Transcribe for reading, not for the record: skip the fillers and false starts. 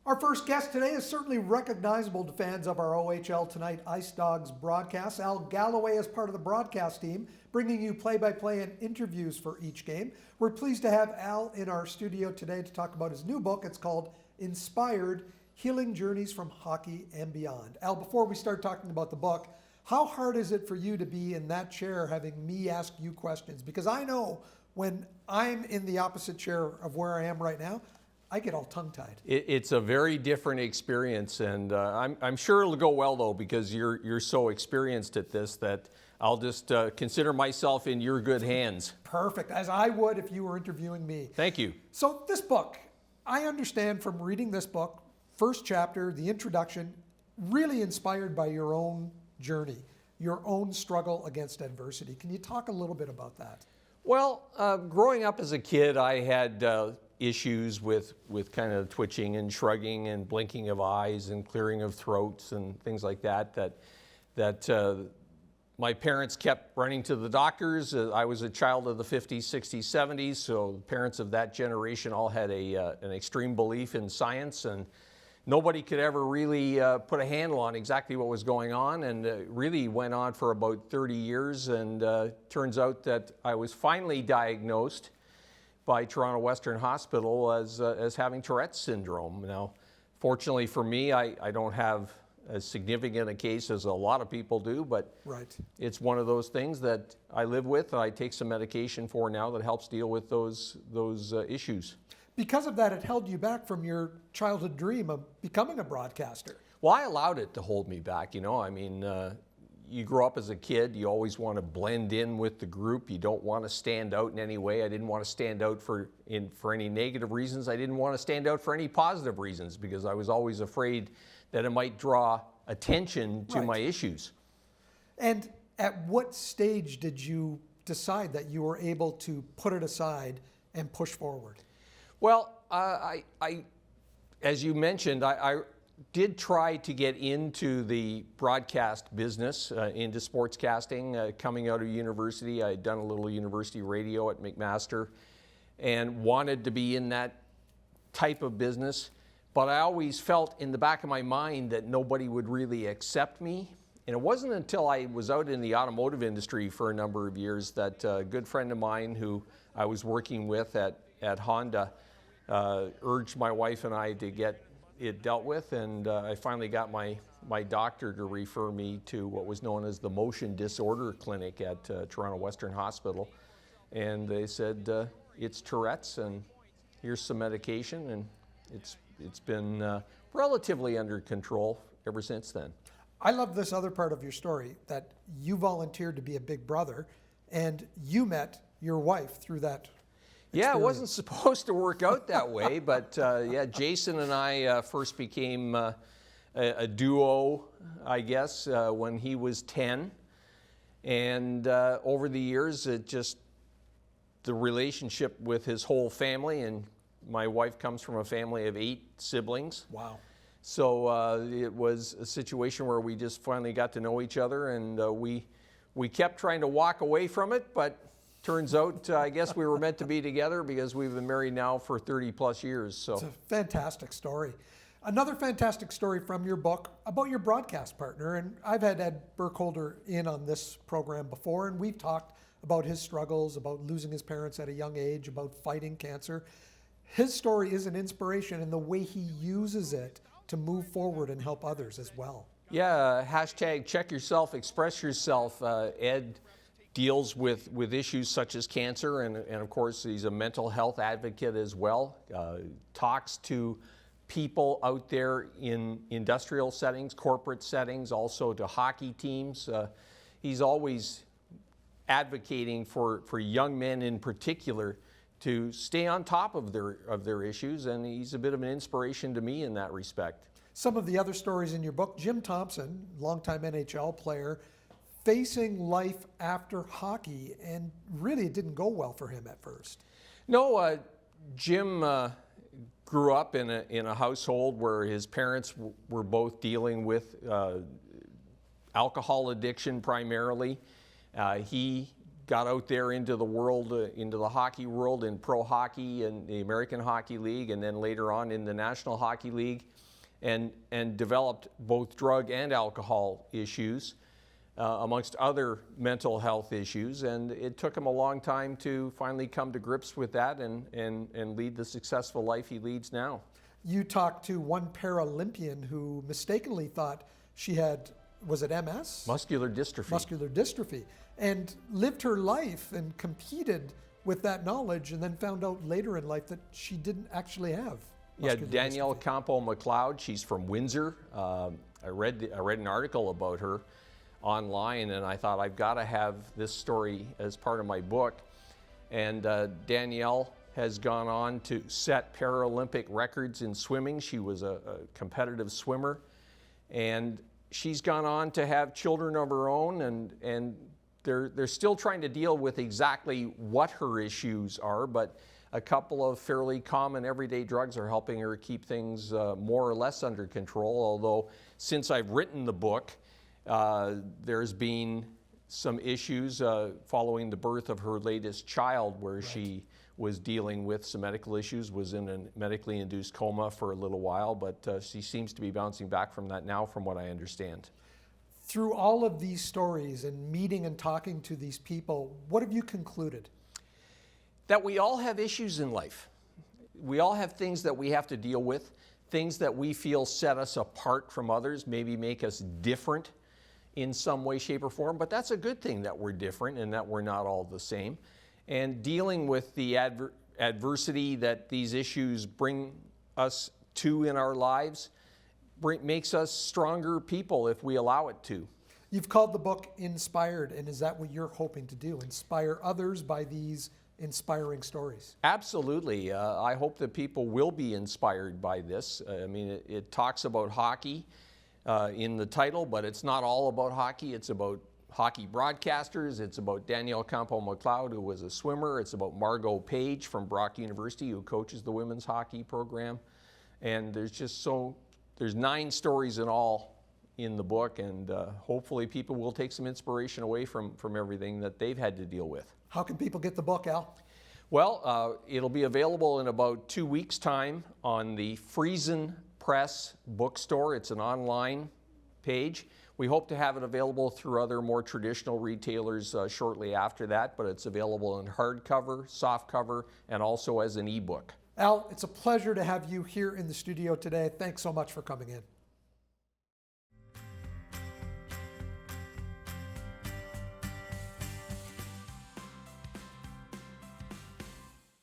Our first guest today is certainly recognizable to fans of our OHL Tonight IceDogs broadcast. Al Galloway is part of the broadcast team, bringing you play-by-play and interviews for each game. We're pleased to have Al in our studio today to talk about his new book. It's called Inspired: Healing Journeys from Hockey and Beyond. Al, before we start talking about the book, how hard is it for you to be in that chair having me ask you questions? Because I know when I'm in the opposite chair of where I am right now, I get all tongue-tied. It's a very different experience, and I'm sure it'll go well, though, because you're so experienced at this that I'll just consider myself in your good hands. Perfect, as I would if you were interviewing me. Thank you. So this book, I understand from reading this book, first chapter, the introduction, really inspired by your own journey, your own struggle against adversity. Can you talk a little bit about that? Well, growing up as a kid, I had issues with kind of twitching and shrugging and blinking of eyes and clearing of throats and things like that my parents kept running to the doctors. I was a child of the 50s, 60s, 70s, so the parents of that generation all had an extreme belief in science, and nobody could ever really put a handle on exactly what was going on, and it really went on for about 30 years, and turns out that I was finally diagnosed by Toronto Western Hospital as having Tourette's syndrome. Now, fortunately for me, I don't have as significant a case as a lot of people do, but right. It's one of those things that I live with. I take some medication for now that helps deal with those issues. Because of that, it held you back from your childhood dream of becoming a broadcaster. Well, I allowed it to hold me back, you know. I mean, you grow up as a kid, you always want to blend in with the group. You don't want to stand out in any way. I didn't want to stand out for any negative reasons. I didn't want to stand out for any positive reasons because I was always afraid that it might draw attention to my issues. And at what stage did you decide that you were able to put it aside and push forward? Well, as you mentioned, I did try to get into the broadcast business, into sportscasting. Coming out of university, I had done a little university radio at McMaster and wanted to be in that type of business. But I always felt in the back of my mind that nobody would really accept me. And it wasn't until I was out in the automotive industry for a number of years that a good friend of mine who I was working with at Honda urged my wife and I to get it dealt with, and I finally got my doctor to refer me to what was known as the Motion Disorder Clinic at Toronto Western Hospital. And they said, it's Tourette's, and here's some medication, and it's been relatively under control ever since then. I love this other part of your story, that you volunteered to be a big brother, and you met your wife through that experience. Yeah, it wasn't supposed to work out that way, but yeah, Jason and I first became a duo, I guess, when he was 10. And over the years, the relationship with his whole family, and my wife comes from a family of 8 siblings. Wow. So it was a situation where we just finally got to know each other, and we kept trying to walk away from it, but turns out I guess we were meant to be together because we've been married now for 30 plus years. So it's a fantastic story. Another fantastic story from your book about your broadcast partner, and I've had Ed Burkholder in on this program before, and we've talked about his struggles, about losing his parents at a young age, about fighting cancer. His story is an inspiration in the way he uses it to move forward and help others as well. Yeah, hashtag check yourself, express yourself. Ed deals with issues such as cancer, and of course he's a mental health advocate as well. Talks to people out there in industrial settings, corporate settings, also to hockey teams. He's always advocating for young men in particular to stay on top of their issues, and he's a bit of an inspiration to me in that respect. Some of the other stories in your book, Jim Thompson, longtime NHL player, facing life after hockey, and really it didn't go well for him at first. No, Jim grew up in a household where his parents were both dealing with alcohol addiction primarily. He got out there into the world, into the hockey world, in pro hockey and the American Hockey League, and then later on in the National Hockey League, and developed both drug and alcohol issues, amongst other mental health issues. And it took him a long time to finally come to grips with that and lead the successful life he leads now. You talked to one Paralympian who mistakenly thought she had, was it MS? Muscular dystrophy. Muscular dystrophy, and lived her life and competed with that knowledge, and then found out later in life that she didn't actually have muscular Danielle dystrophy. Campo-McLeod, she's from Windsor. I read an article about her online, and I thought, I've got to have this story as part of my book. And Danielle has gone on to set Paralympic records in swimming. She was a competitive swimmer, and she's gone on to have children of her own, and they're still trying to deal with exactly what her issues are, but a couple of fairly common everyday drugs are helping her keep things more or less under control. Although since I've written the book, there's been some issues following the birth of her latest child, where she was dealing with some medical issues, was in a medically induced coma for a little while, but she seems to be bouncing back from that now, from what I understand. Through all of these stories and meeting and talking to these people, what have you concluded? That we all have issues in life. We all have things that we have to deal with, things that we feel set us apart from others, maybe make us different in some way, shape, or form, but that's a good thing that we're different and that we're not all the same. And dealing with the adversity that these issues bring us to in our lives makes us stronger people if we allow it to. You've called the book Inspired, and is that what you're hoping to do? Inspire others by these inspiring stories? Absolutely. I hope that people will be inspired by this. I mean, it talks about hockey in the title, but it's not all about hockey. It's about hockey broadcasters. It's about Danielle Campo-McLeod, who was a swimmer. It's about Margot Page from Brock University, who coaches the women's hockey program. And there's 9 stories in all in the book, and hopefully people will take some inspiration away from everything that they've had to deal with. How can people get the book, Al? Well, it'll be available in about 2 weeks' time on the Friesen Press bookstore. It's an online page. We hope to have it available through other more traditional retailers shortly after that, but it's available in hardcover, softcover, and also as an ebook. Al, it's a pleasure to have you here in the studio today. Thanks so much for coming in.